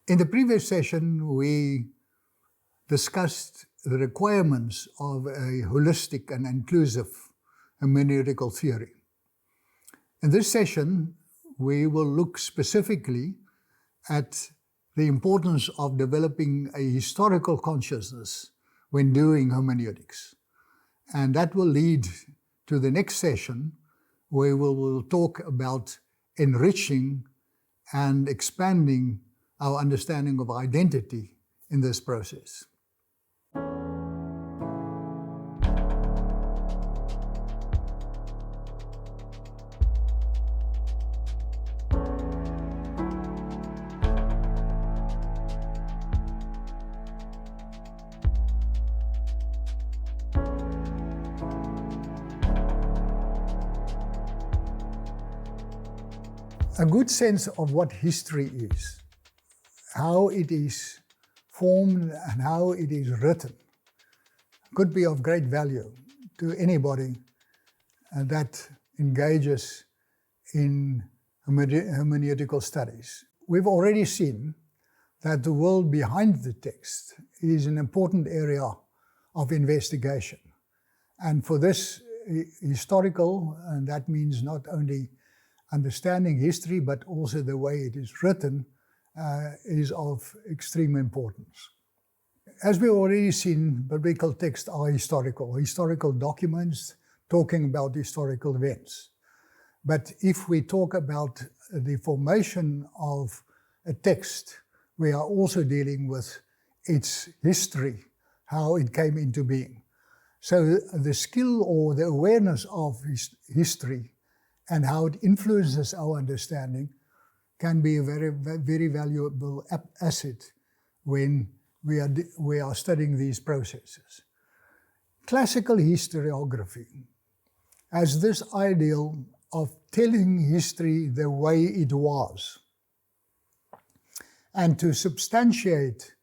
In the previous session, we discussed the requirements of a holistic and inclusive hermeneutical theory. In this session, we will look specifically at the importance of developing a historical consciousness when doing hermeneutics. And that will lead to the next session, where we will talk about enriching and expanding our understanding of identity in this process. A good sense of what history is, how it is formed and how it is written, could be of great value to anybody that engages in hermeneutical studies. We've already seen that the world behind the text is an important area of investigation. And for this historical, and that means not only understanding history, but also the way it is written, is of extreme importance. As we've already seen, biblical texts are historical documents talking about historical events. But if we talk about the formation of a text, we are also dealing with its history, how it came into being. So the skill or the awareness of history and how it influences our understanding can be a very, very valuable asset when we are studying these processes. Classical historiography has this ideal of telling history the way it was, and to substantiate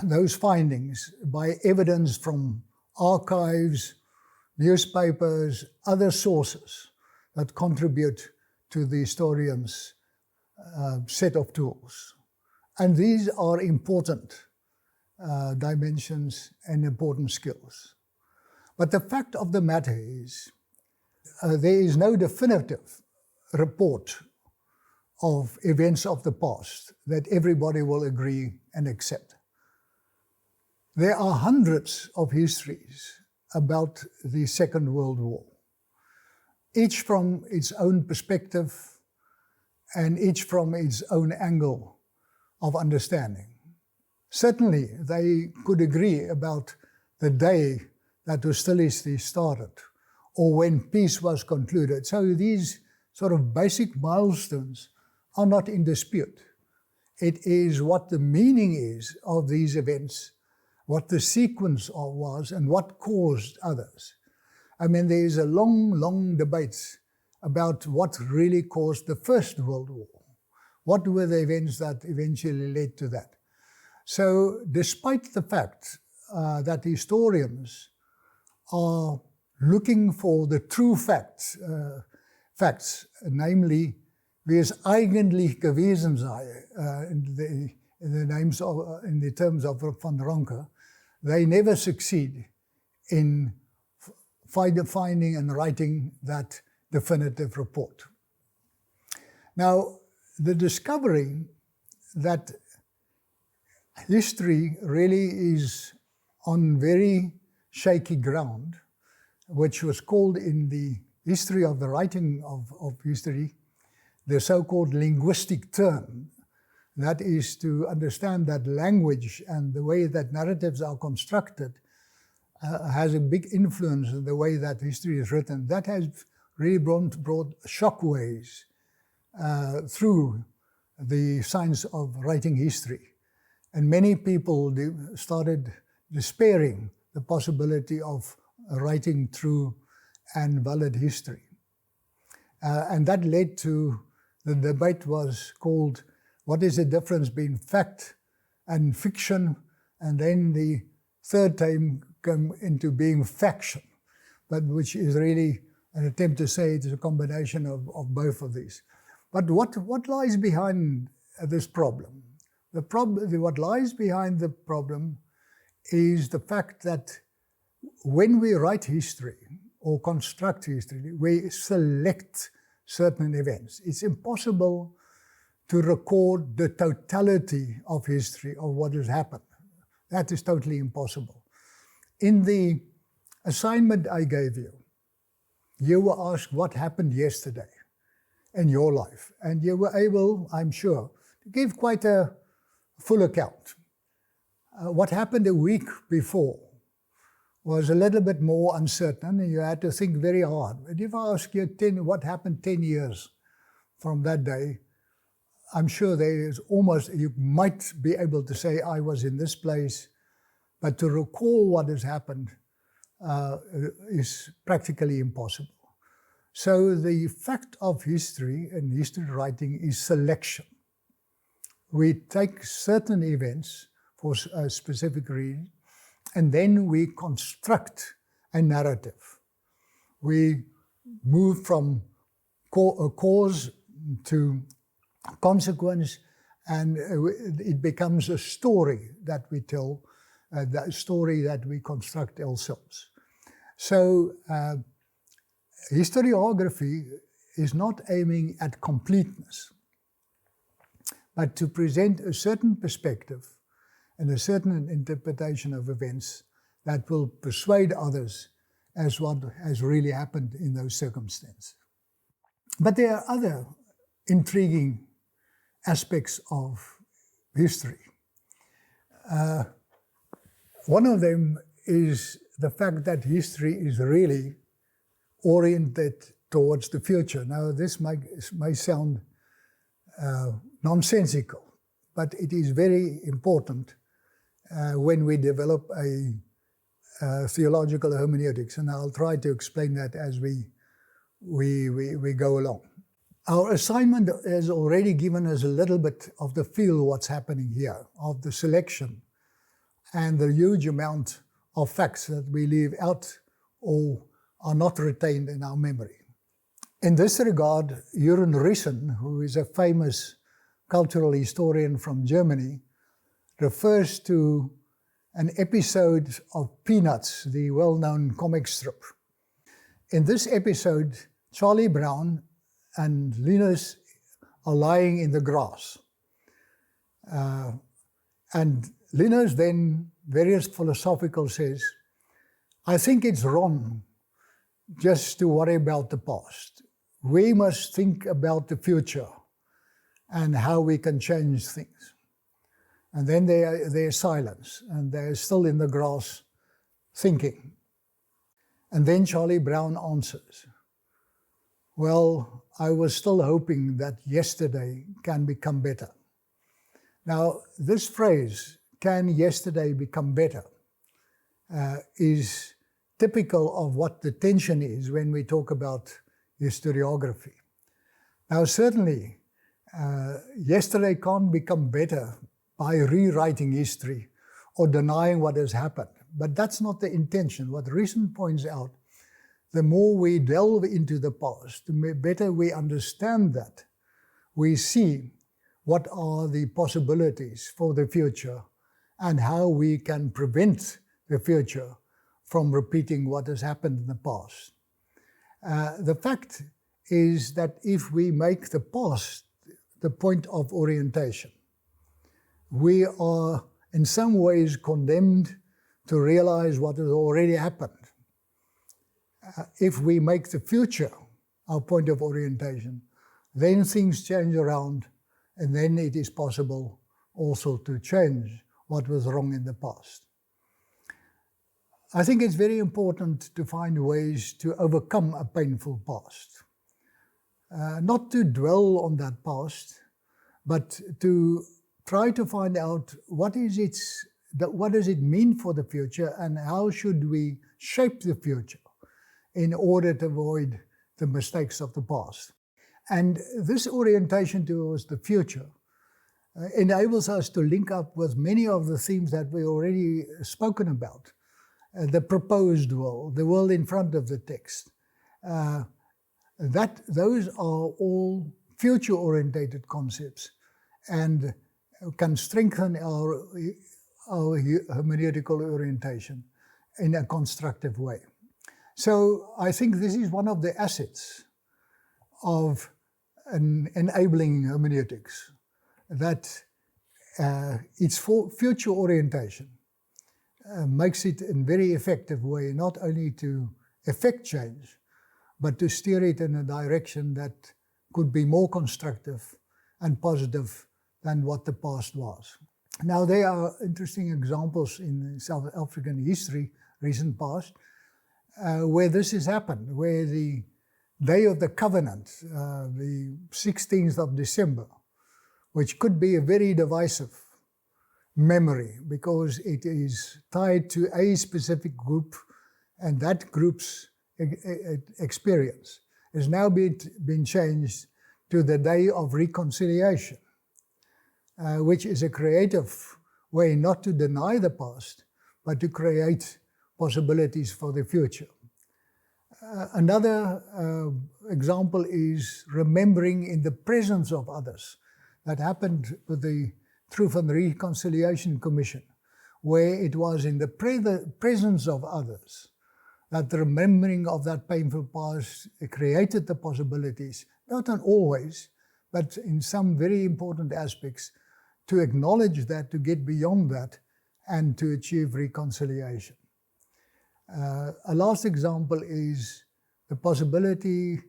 those findings by evidence from archives, newspapers, other sources that contribute to the historian's set of tools. And these are important dimensions and important skills. But the fact of the matter is, there is no definitive report of events of the past that everybody will agree and accept. There are hundreds of histories about the Second World War, each from its own perspective and each from its own angle of understanding. Certainly, they could agree about the day that hostility started or when peace was concluded. So these sort of basic milestones are not in dispute. It is what the meaning is of these events, what the sequence was, and what caused others. I mean, there is a long debate about what really caused the First World War. What were the events that eventually led to that? So, despite the fact that historians are looking for the true facts, namely, wie es eigentlich gewesen sei, in the terms of Van Ronke, they never succeed in finding and writing that definitive report. Now, the discovery that history really is on very shaky ground, which was called in the history of the writing of history, the so-called linguistic turn. That is to understand that language and the way that narratives are constructed has a big influence in the way that history is written. That has really brought shockwaves through the science of writing history. And many people started despairing the possibility of writing true and valid history. And that led to, the debate was called, what is the difference between fact and fiction? And then the third time come into being faction, but which is really an attempt to say it is a combination of both of these. But what lies behind this problem? What lies behind the problem is the fact that when we write history or construct history, we select certain events. It's impossible to record the totality of history of what has happened. That is totally impossible. In the assignment I gave you, you were asked what happened yesterday in your life, and you were able, I'm sure, to give quite a full account. What happened a week before was a little bit more uncertain, and you had to think very hard. But if I ask you what happened 10 years from that day, I'm sure you might be able to say, I was in this place, but to recall what has happened is practically impossible. So the fact of history and history writing is selection. We take certain events for a specific reason, and then we construct a narrative. We move from a cause to consequence, and it becomes a story that we tell, a story that we construct ourselves. So historiography is not aiming at completeness, but to present a certain perspective and a certain interpretation of events that will persuade others as what has really happened in those circumstances. But there are other intriguing aspects of history. One of them is the fact that history is really oriented towards the future. Now, this may sound nonsensical, but it is very important when we develop a theological hermeneutics, and I'll try to explain that as we go along. Our assignment has already given us a little bit of the feel of what's happening here, of the selection and the huge amount of facts that we leave out or are not retained in our memory. In this regard, Jürgen Rissen, who is a famous cultural historian from Germany, refers to an episode of Peanuts, the well-known comic strip. In this episode, Charlie Brown and Linus are lying in the grass. And Linus then, various philosophical says, I think it's wrong just to worry about the past. We must think about the future and how we can change things. And then there's silence, and they're still in the grass thinking. And then Charlie Brown answers, well, I was still hoping that yesterday can become better. Now, this phrase, can yesterday become better, is typical of what the tension is when we talk about historiography. Now, certainly, yesterday can't become better by rewriting history or denying what has happened. But that's not the intention. What Rissen points out, the more we delve into the past, the better we understand that. We see what are the possibilities for the future and how we can prevent the future from repeating what has happened in the past. The fact is that if we make the past the point of orientation, we are in some ways condemned to realize what has already happened. If we make the future our point of orientation, then things change around, and then it is possible also to change what was wrong in the past. I think it's very important to find ways to overcome a painful past. Not to dwell on that past, but to try to find out what does it mean for the future, and how should we shape the future in order to avoid the mistakes of the past. And this orientation towards the future enables us to link up with many of the themes that we already spoken about. The proposed world, the world in front of the text. Those are all future-orientated concepts, and can strengthen our hermeneutical orientation in a constructive way. So I think this is one of the assets of an enabling hermeneutics, that its future orientation makes it in a very effective way, not only to effect change, but to steer it in a direction that could be more constructive and positive than what the past was. Now, there are interesting examples in South African history, recent past, where this has happened, where the Day of the Covenant, the 16th of December, which could be a very divisive memory because it is tied to a specific group and that group's experience, has now been changed to the Day of Reconciliation, which is a creative way not to deny the past, but to create possibilities for the future. Another example is remembering in the presence of others. That happened with the Truth and Reconciliation Commission, where it was in the presence of others that the remembering of that painful past created the possibilities, not in always, but in some very important aspects, to acknowledge that, to get beyond that, and to achieve reconciliation. A last example is the possibility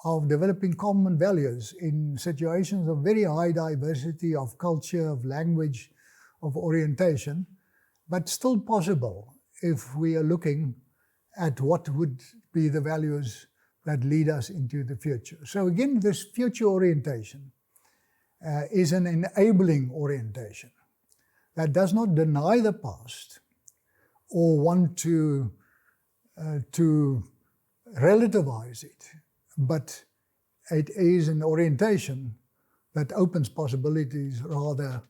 of developing common values in situations of very high diversity of culture, of language, of orientation, but still possible if we are looking at what would be the values that lead us into the future. So again, this future orientation is an enabling orientation that does not deny the past or want to relativize it, but it is an orientation that opens possibilities rather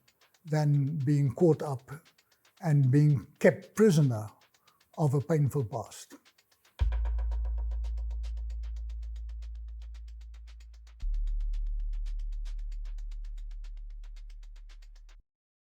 than being caught up and being kept prisoner of a painful past.